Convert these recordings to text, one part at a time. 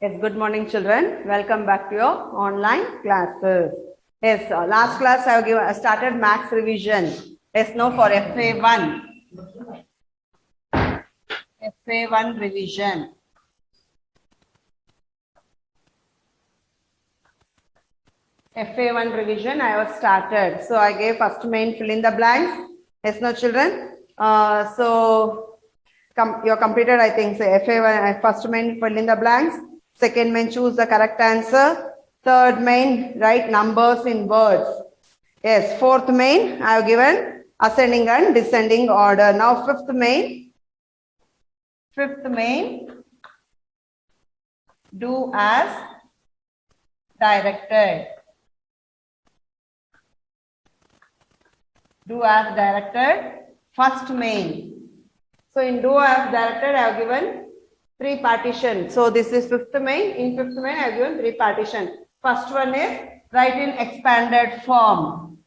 Yes, good morning, children. Welcome back to your online classes. Yes, last class I started maths revision. Yes, no for FA1. FA1 revision. FA1 revision I was started. So I gave first main fill in the blanks. Yes, no, children. You're completed, I think. So FA1 first main fill in the blanks. Second main choose the correct answer. Third main write numbers in words. Yes, fourth main I have given ascending and descending order. Now fifth main do as directed. Do as directed. First main. So in do as directed I have given 3 partitions. So this is fifth main. In fifth main I have given 3 partitions. First one is write in expanded form.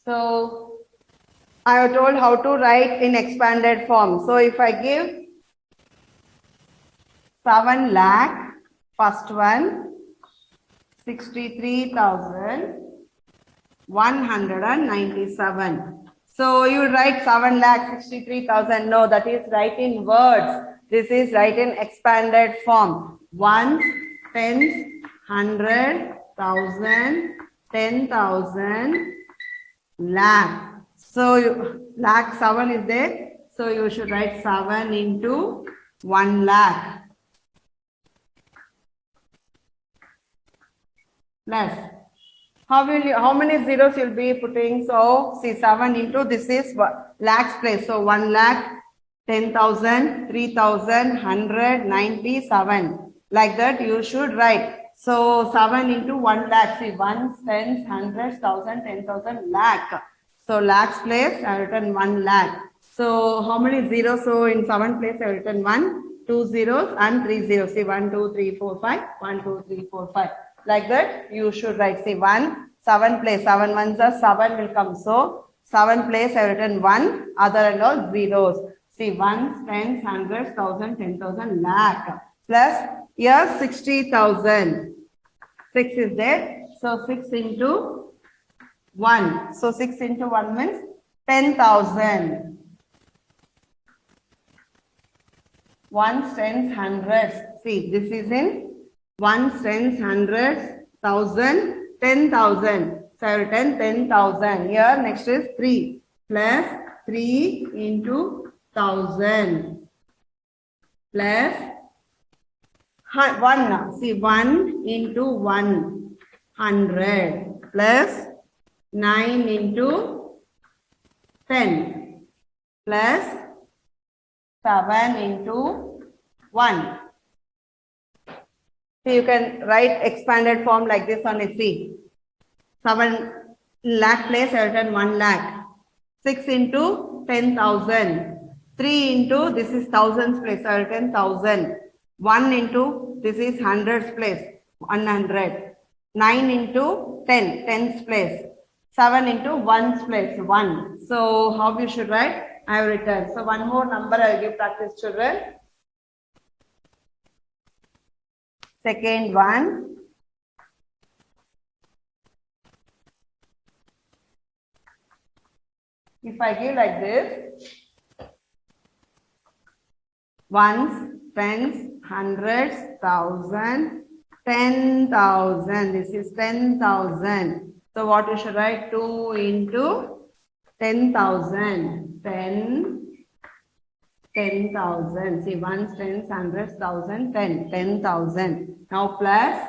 So I have told how to write in expanded form. So if I give 7 lakh, first one, 63,197. So you write 7 lakh 63,000. No, that is write in words. This is write in expanded form. Ones, tens, 100, 1,000, 10,000, lakh. So lakh 7 is there. So you should write 7 into 1 lakh. Plus, how many zeros you'll be putting? So see 7 into this is lakhs place. So 1 lakh, 10,000, 3,000, 197. Like that you should write. So 7 into 1 lakh. See ones, tens, hundreds, 1,000, 10,000, lakh. So lakhs place I have written 1 lakh. So how many zeros? So in 7 place I have written 1, 2 zeros and 3 zeros. See 1, 2, 3, 4, 5. 1, 2, 3, 4, 5. Like that you should write. See 1, 7 place. 7 ones are 7 will come. So 7 place I have written 1. Other and all zeros. See ones, tens, hundreds, 1,000, 10,000, lakh. Plus here 60,000. 6 is there. So 6 into 1. So 6 into 1 means 10,000. Ones, tens, hundreds. See, this is in ones, tens, hundreds, 1,000, 10,000. So I have written 10,000. Here next is 3 plus 3 into 1,000 plus 1 now. See 1 into 100 plus 9 into 10 plus 7 into 1. So you can write expanded form like this on a C. 7 lakh place I have written 1 lakh. 6 into 10,000. 3 into this is thousands place I have written 1,000. 1 into this is hundreds place 100. 9 into 10 tens place. 7 into ones place 1. So how you should write? I have written. So one more number I will give practice, children. Second one. If I give like this, ones, tens, hundreds, 1,000, 10,000. This is 10,000. So what you should write? 2 into 10,000. 10,000. See, ones, tens, hundreds, 1,000, 10,000. Now plus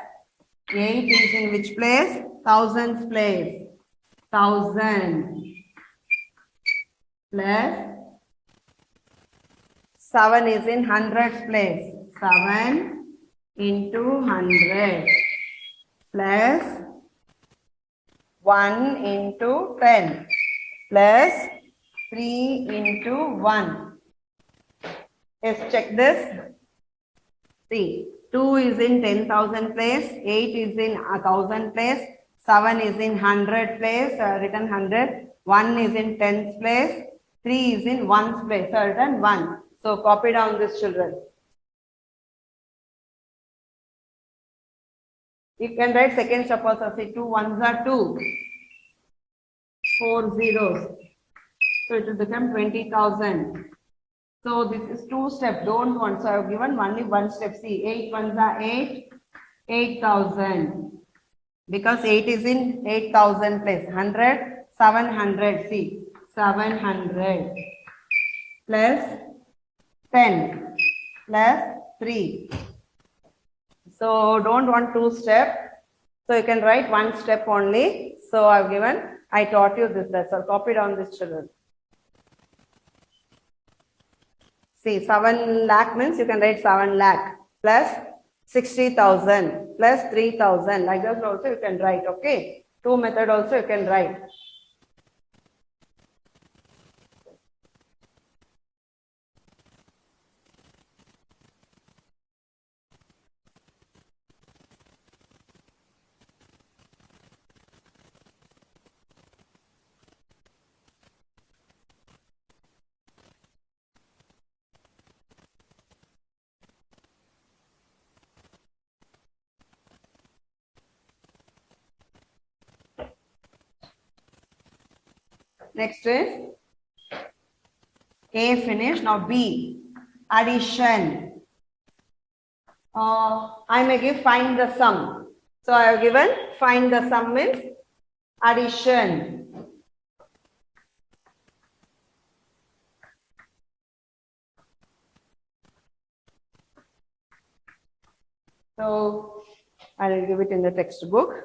8 is in which place? Thousands place. 1,000 plus 7 is in hundreds place. 7 into 100 plus 1 into 10 plus 3 into 1. Yes, check this. See, 2 is in 10,000 place, 8 is in 1,000 place, 7 is in 100 place, written 100, 1 is in 10th place, 3 is in 1's place, written 1. So copy down this, children. You can write second step also. Say 2 ones are 2, 4 zeros. So it will become 20,000. So this is 2 step. Don't want. So I have given only 1 step. See, 8 ones are 8, 8,000. Because 8 is in 8,000 place. 100, 700. See, 700 plus 10 plus 3. So don't want 2 step. So you can write 1 step only. So I've given, I taught you this. That's all. Copy down this, children. See, 7 lakh means you can write 7 lakh plus 60,000 plus 3,000. Like that also you can write. Okay. 2 method also you can write. Next is A finish. Now B, addition. I may give find the sum. So I have given find the sum means addition. So I will give it in the textbook.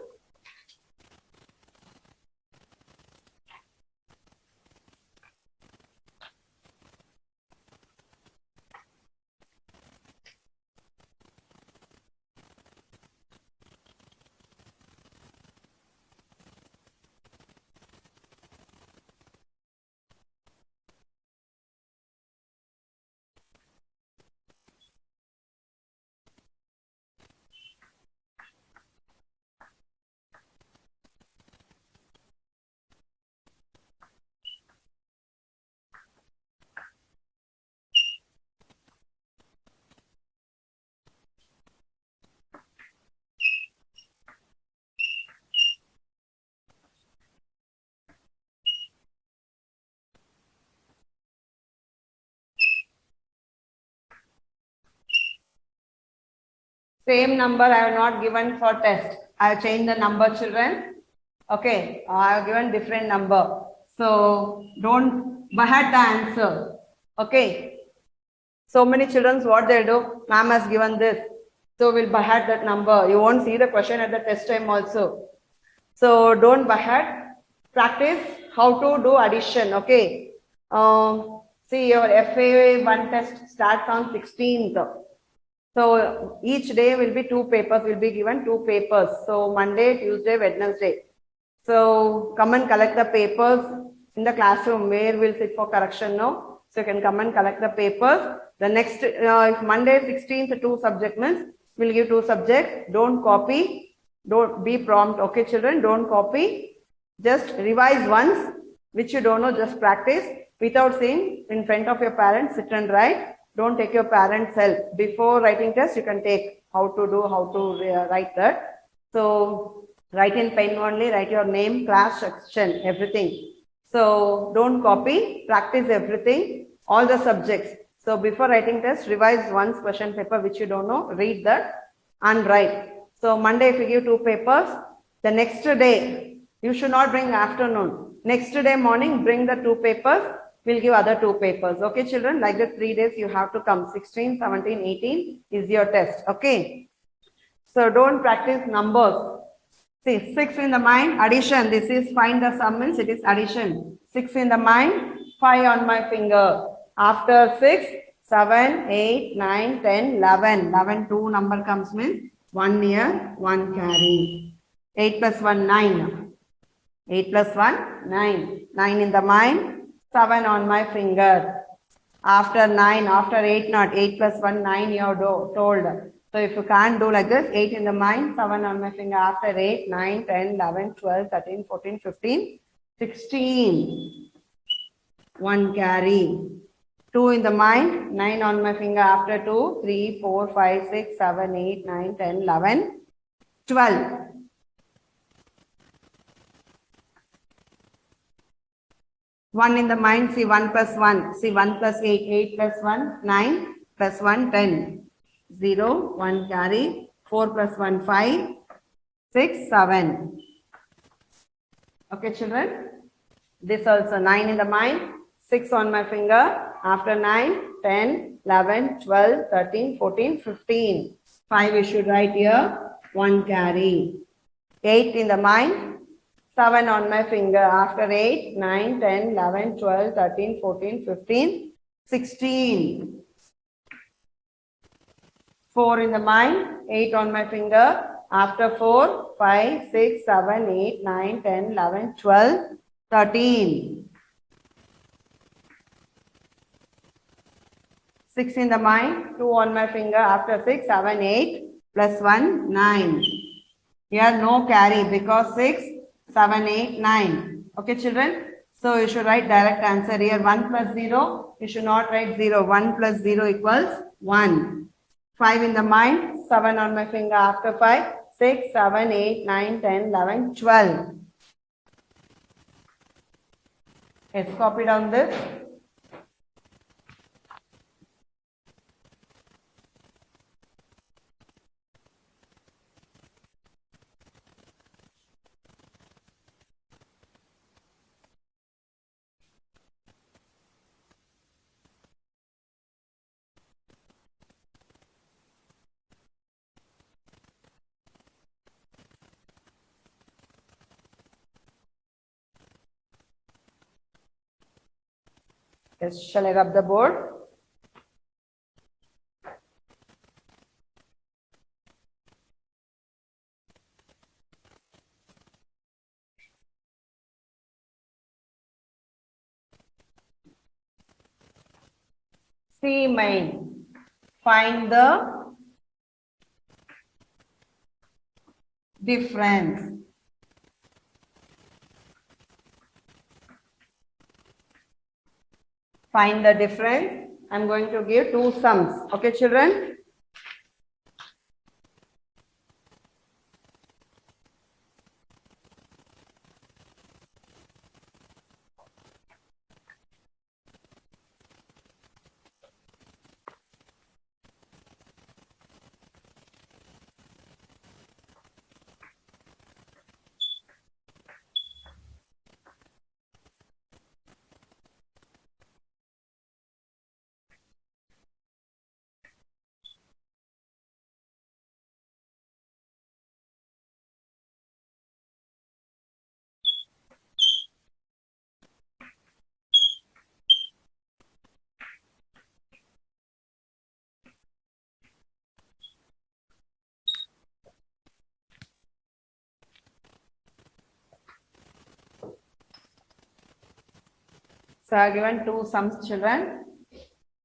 Same number I have not given for test. I have changed the number, children. Okay, I have given different number. So don't behead the answer. Okay. So many children, what they do? Ma'am has given this. So we'll behead that number. You won't see the question at the test time also. So don't behead. Practice how to do addition. Okay. See, your FA1 test starts on 16th. So each day will be 2 papers, will be given 2 papers. So Monday, Tuesday, Wednesday. So come and collect the papers in the classroom where we'll sit for correction now. So you can come and collect the papers. The next, if Monday 16th 2 subject means we'll give 2 subjects. Don't copy. Don't be prompt. Okay, children, don't copy. Just revise once, which you don't know, just practice without saying in front of your parents, sit and write. Don't take your parents' help. Before writing test, you can take how to write that. So write in pen only, write your name, class, section, everything. So don't copy, practice everything, all the subjects. So before writing test, revise once question paper which you don't know, read that and write. So Monday if you give 2 papers, the next day, you should not bring afternoon. Next day morning, bring the 2 papers. We'll give other 2 papers. Okay, children, like the 3 days you have to come. 16, 17, 18 is your test. Okay. So don't practice numbers. See, 6 in the mind, addition. This is find the sum means it is addition. 6 in the mind, 5 on my finger. After 6, 7, 8, 9, 10, 11. 11, 2 number comes means 1 near, 1 carry. 8 plus 1, 9. 8 plus 1, 9. 9 in the mind. 7 on my finger. After 9, after 8 not, 8 plus 1, 9 you have told. So if you can't do like this, 8 in the mind, 7 on my finger after 8, 9, 10, 11, 12, 13, 14, 15, 16. 1 carry. 2 in the mind, 9 on my finger after 2, 3, 4, 5, 6, 7, 8, 9, 10, 11, 12. 1 in the mind, see 1 plus 1, see 1 plus 8, 8 plus 1, 9 plus 1, 10. 0, 1 carry, 4 plus 1, 5, 6, 7. Okay, children? This also 9 in the mind, 6 on my finger, after 9, 10, 11, 12, 13, 14, 15. 5 we should write here, 1 carry. 8 in the mind, 7 on my finger, after 8, 9, 10, 11, 12, 13, 14, 15, 16. 4 in the mind, 8 on my finger, after 4, 5, 6, 7, 8, 9, 10, 11, 12, 13. 6 in the mind, 2 on my finger, after 6, 7, 8, plus 1, 9. Here no carry because 6, 7, 8, 9. Okay, children? So you should write direct answer here. 1 plus 0, you should not write 0. 1 plus 0 equals 1. 5 in the mind, 7 on my finger after 5, 6, 7, 8, 9, 10, 11, 12. Let's copy down this. Yes, shall I rub the board? C main. Find the difference. Find the difference. I'm going to give 2 sums. Okay, children? So I have given 2 sums, children.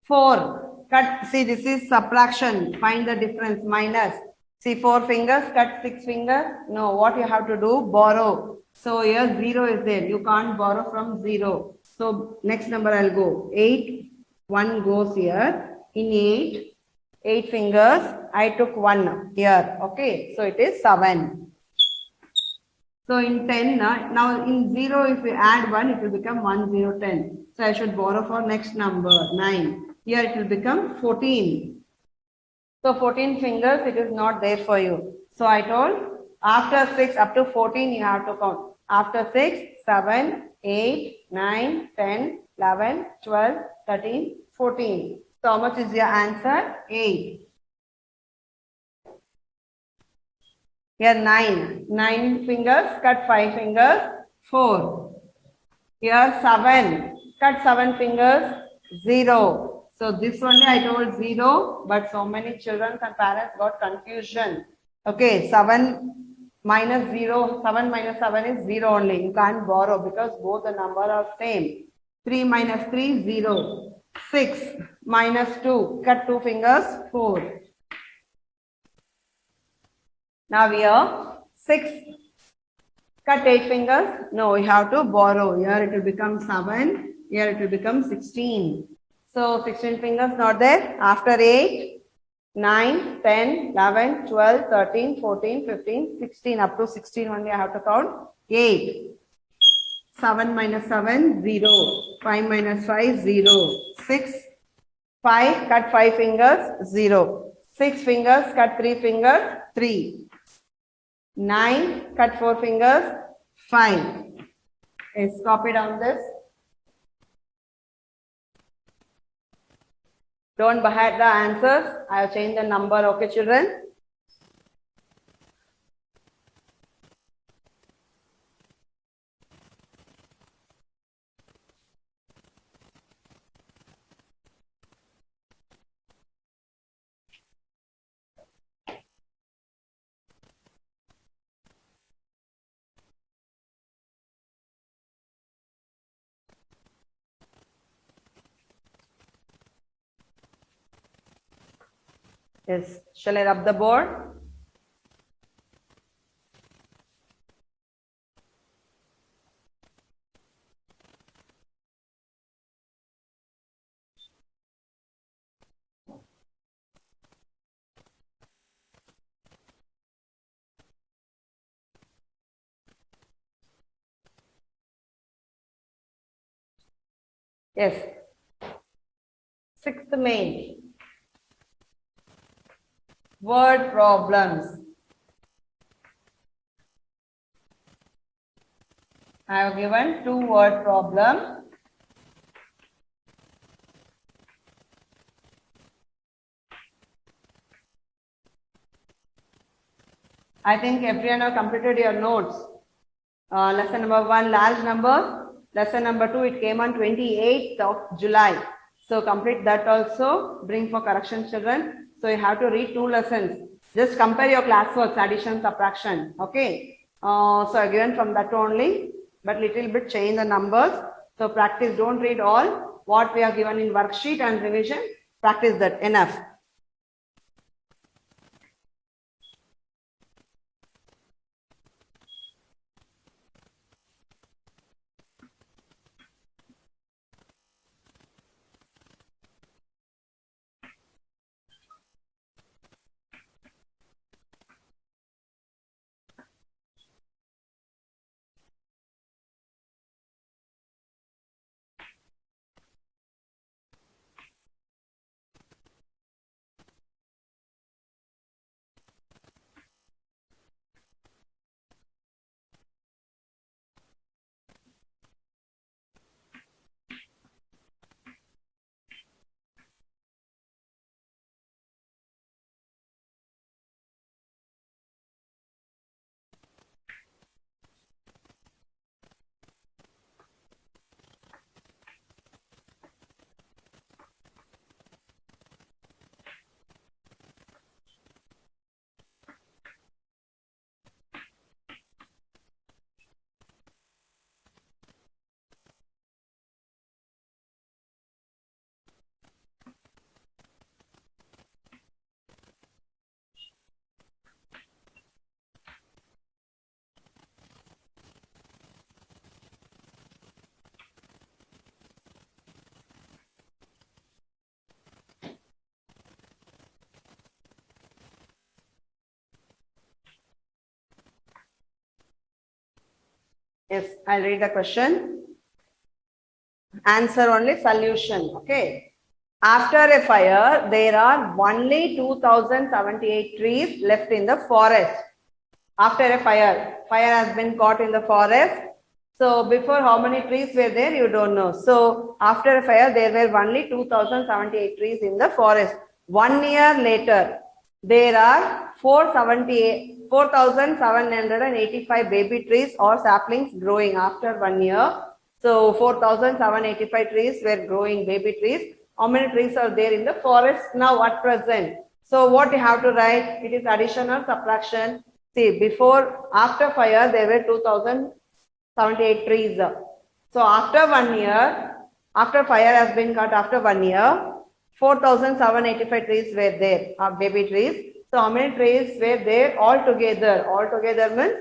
4. Cut. See, this is subtraction. Find the difference. Minus. See, 4 fingers. Cut 6 fingers. No, what you have to do? Borrow. So here 0 is there. You can't borrow from 0. So next number I'll go. 8. 1 goes here. In 8 fingers, I took 1 here. Okay. So it is 7. So in 10, now in 0, if we add 1, it will become 1, 0, 10. So I should borrow for next number, 9. Here it will become 14. So 14 fingers, it is not there for you. So I told, after 6, up to 14, you have to count. After 6, 7, 8, 9, 10, 11, 12, 13, 14. So how much is your answer? 8. Here 9. 9 fingers, cut 5 fingers, 4. Here 7. Cut 7 fingers, 0. So this only I told 0, but so many children and parents got confusion. Okay, 7 minus 0, 7 minus 7 is 0 only. You can't borrow because both the number are same. 3 minus 3, 0. 6 minus 2, cut 2 fingers, 4. Now here 6. Cut 8 fingers. No, we have to borrow. Here it will become 7. Here it will become 16. So 16 fingers not there. After 8, 9, 10, 11, 12, 13, 14, 15, 16. Up to 16 only I have to count. 8. 7 minus 7, 0. 5 minus 5, 0. 6. 5, cut 5 fingers, 0. 6 fingers, cut 3 fingers, 3. 9, cut 4 fingers, 5. Let's copy down this. Don't hide the answers. I have changed the number, okay, children? Yes. Shall I rub the board? Yes. 6th main. Word problems. I have given 2 word problem. I think everyone have completed your notes. Lesson number 1, large numbers. Lesson number 2, it came on 28th of July. So complete that also. Bring for correction, children. So you have to read 2 lessons. Just compare your classworks, addition, subtraction. Okay. So I given from that only, but little bit change the numbers. So practice. Don't read all what we are given in worksheet and revision. Practice that enough. Yes, I'll read the question. Answer only, solution. Okay. After a fire, there are only 2078 trees left in the forest. After a fire has been caught in the forest. So before, how many trees were there? You don't know. So after a fire, there were only 2078 trees in the forest. 1 year later, there are 4,785 baby trees or saplings growing after 1 year. So 4,785 trees were growing, baby trees. How many trees are there in the forest now at present? So what you have to write? It is addition or subtraction. See, before, after fire, there were 2078 trees. So after 1 year, after fire has been cut after 1 year, 4,785 trees were there, baby trees. So how many trees were there all together? All together means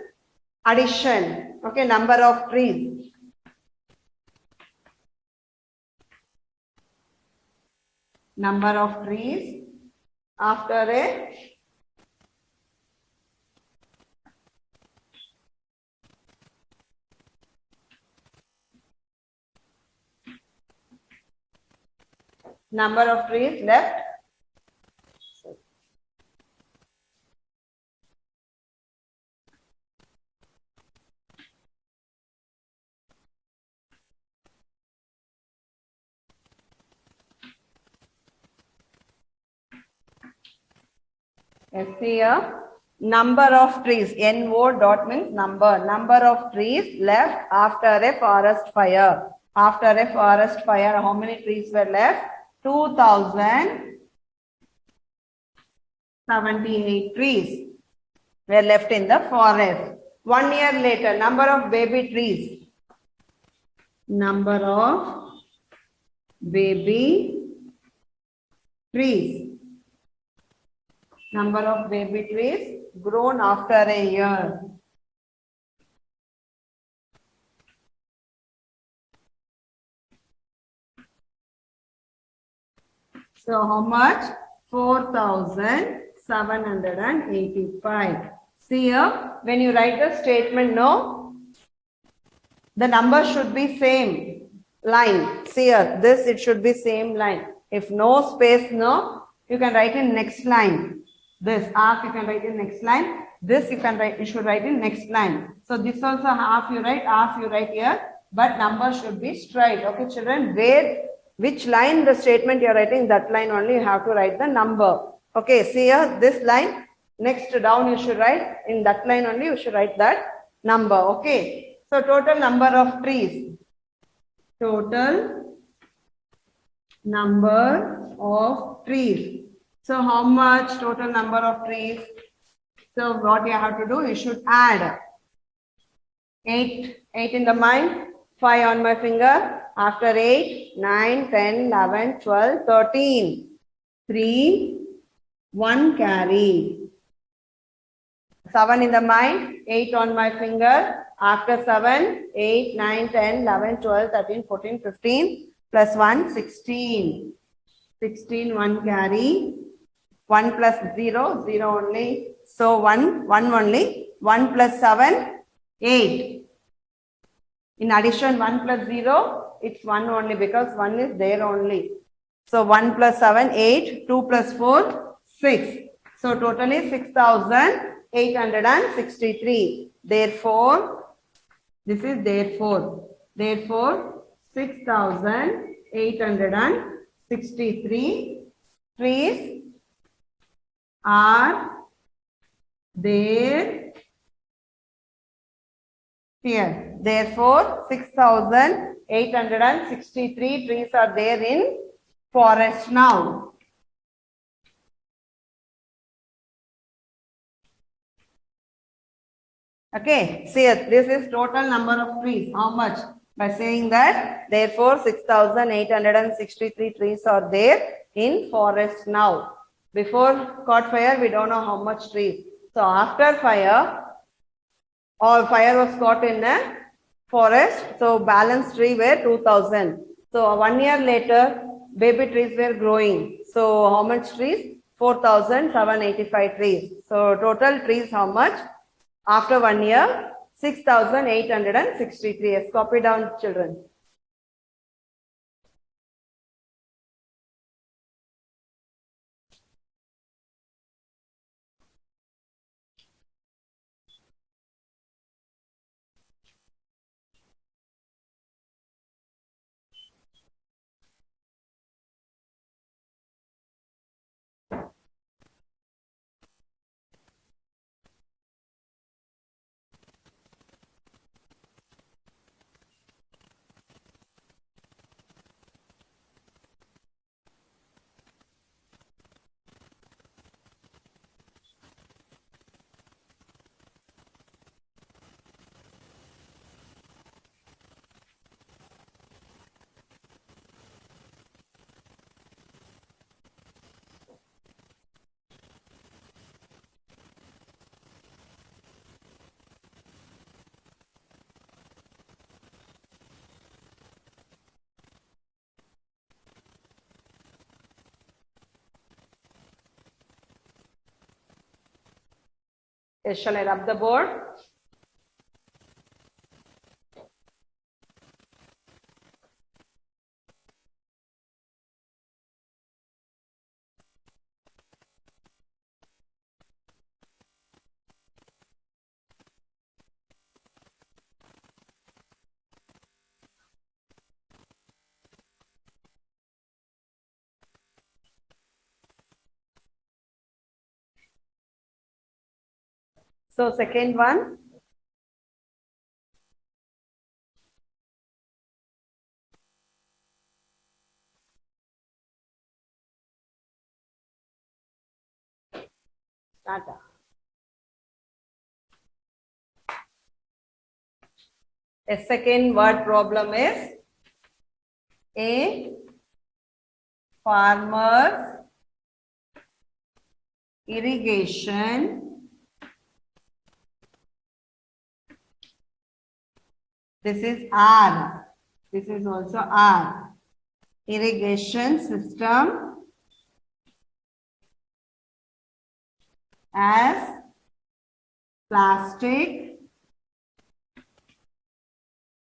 addition. Okay, number of trees. Number of trees after a number of trees left. Let's see here. Number of trees. NO dot means number. Number of trees left after a forest fire. After a forest fire, how many trees were left? 2078 trees were left in the forest. 1 year later, number of baby trees. Number of baby trees. Number of baby trees grown after a year. So how much? 4,785. See here, when you write the statement, no, the number should be same line. See here, this it should be same line. If no space, no, you can write in next line. This half you can write in next line. This you can write, you should write in next line. So this also half you write here, but number should be straight. Okay, children, which line the statement you are writing, that line only you have to write the number. Okay, see here, this line, next down you should write, in that line only you should write that number. Okay, so total number of trees. Total number of trees. So how much total number of trees? So what you have to do, you should add 8 in the mind, 5 on my finger. After 8, 9, 10, 11, 12, 13. 3, 1 carry. 7 in the mind, 8 on my finger. After 7, 8, 9, 10, 11, 12, 13, 14, 15. Plus 1, 16. 16, 1 carry. 1 plus 0, 0 only. So 1 only. 1 plus 7, 8. In addition, 1 plus 0, it's 1 only because 1 is there only. So 1 plus 7, 8. 2 plus 4, 6. So total is 6,863. Therefore, this is therefore. Therefore, 6,863 trees are there here. Therefore, 6,863 trees are there in forest now. Okay, see this is total number of trees. How much? By saying that, therefore 6,863 trees are there in forest now. Before caught fire, we don't know how much trees. So after fire, or fire was caught in a forest, so balance tree were 2,000. So 1 year later, baby trees were growing. So how much trees? 4,785 trees. So total trees how much? After 1 year, 6,863. Yes, copy down, children. Shall I rub the board? So second one. Start. A second word problem is a farmer's irrigation. This is R. This is also R. Irrigation system as plastic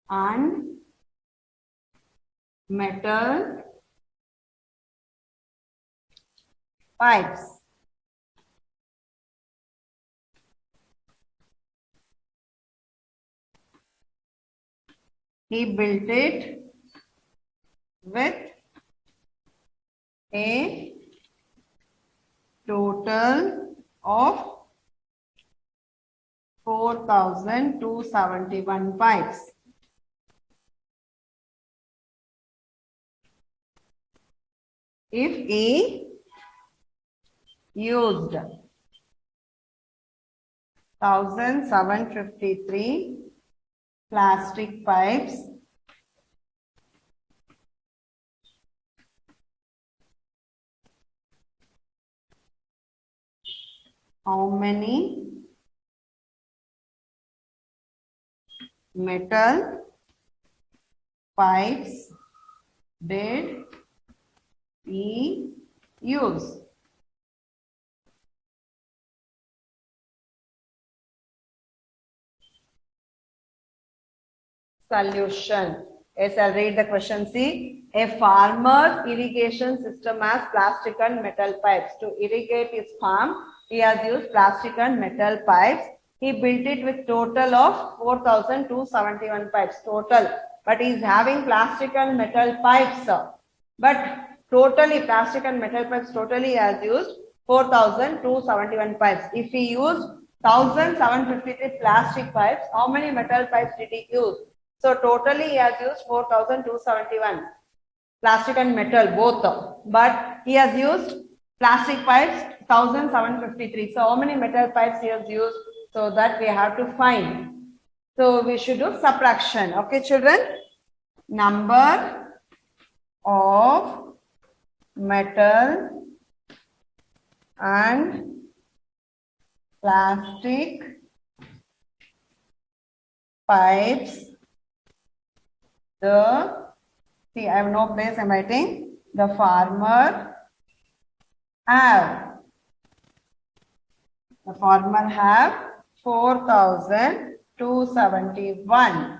and metal pipes. He built it with a total of 4,271 pipes. If he used 1,753 plastic pipes, how many metal pipes did he use? Solution. Yes, I'll read the question. See, a farmer's irrigation system has plastic and metal pipes. To irrigate his farm, he has used plastic and metal pipes. He built it with total of 4,271 pipes total. But he is having plastic and metal pipes. But totally plastic and metal pipes totally he has used 4,271 pipes. If he used 1,753 plastic pipes, how many metal pipes did he use? So totally he has used 4,271 plastic and metal both, but he has used plastic pipes 1,753. So how many metal pipes he has used? So that we have to find. So we should do subtraction. Okay, children. Number of metal and plastic pipes. See, I have no place, I'm writing. The farmer have. The farmer have 4,271.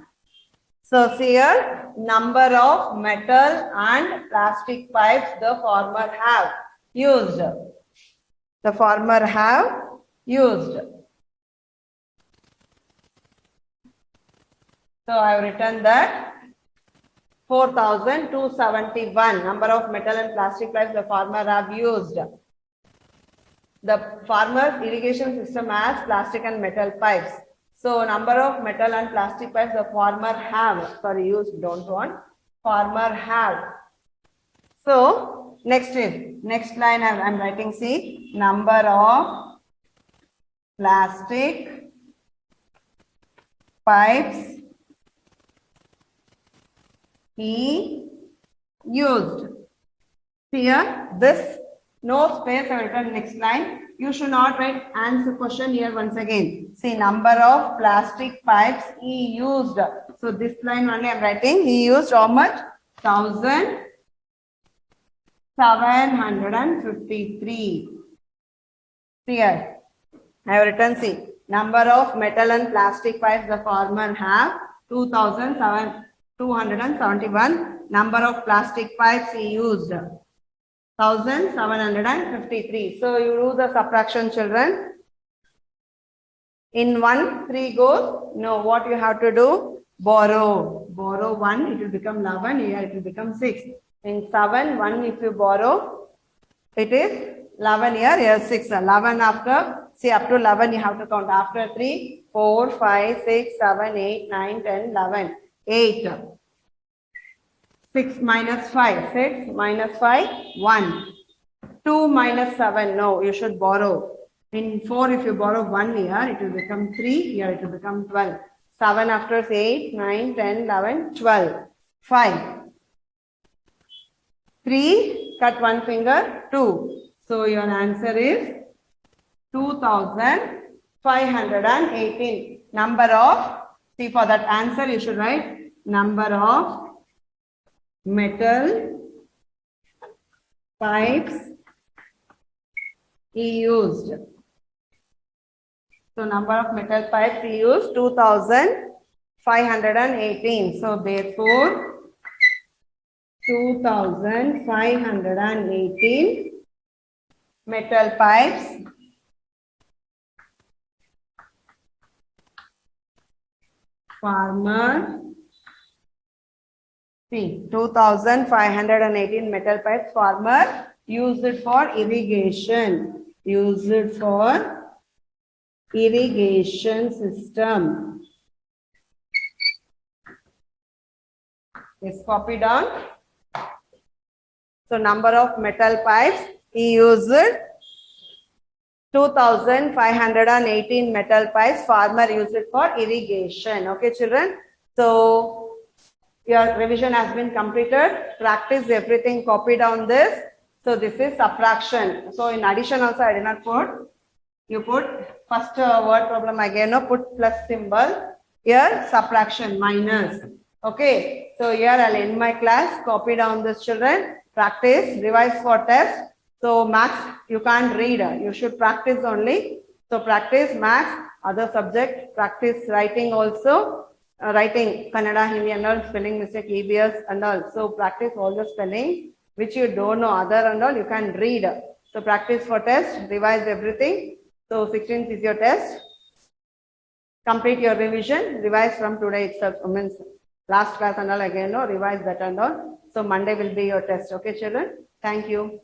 So here, number of metal and plastic pipes the farmer have used. The farmer have used. So I have written that 4,271 number of metal and plastic pipes the farmer have used. The farmer's irrigation system has plastic and metal pipes. So number of metal and plastic pipes the farmer have. Sorry, used, don't want. Farmer have. So next line I'm writing, see, number of plastic pipes he used. Here, this no space I written next line. You should not write answer question here once again. See, number of plastic pipes he used. So this line only I am writing. He used how much? 1,753. Here, I have written, see, Number of metal and plastic pipes the farmer have 2,271. Number of plastic pipes he used 1,753. So you do the subtraction, children. In 1, 3 goes. No, what you have to do? Borrow. Borrow 1, it will become 11. Here it will become 6. In 7, 1 if you borrow, it is 11 here. Here 6. 11 after, see up to 11 you have to count. After 3, 4, 5, 6, 7, 8, 9, 10, 11. 8. 6 minus 5. 6 minus 5, 1. 2 minus 7. No, you should borrow. In 4, if you borrow 1 here, it will become 3. Here it will become 12. 7 after 8, 9, 10, 11, 12. 5. 3, cut 1 finger, 2. So your answer is 2,518. Number of, see for that answer you should write number of metal pipes he used. So number of metal pipes he used 2,518. So therefore 2,518 metal pipes farmer, see 2,518 metal pipes farmer used it for irrigation. Use it for irrigation system. Is copy down. So number of metal pipes he used 2,518 metal pipes farmer used it for irrigation. Okay, children. So your revision has been completed. Practice everything. Copy down this. So this is subtraction. So in addition also I did not put. You put first word problem again. No, put plus symbol. Here subtraction minus. Okay. So here I'll end my class. Copy down this, children. Practice. Revise for test. So maths you can't read. You should practice only. So practice maths, other subject. Practice writing also. Writing Kannada, Hindi and all, spelling mistake, EBS and all. So practice all the spelling which you don't know, other and all you can read. So practice for test, revise everything. So 16th is your test. Complete your revision, revise from today itself. Means last class and all again, no, revise that and all. So Monday will be your test. Okay, children? Thank you.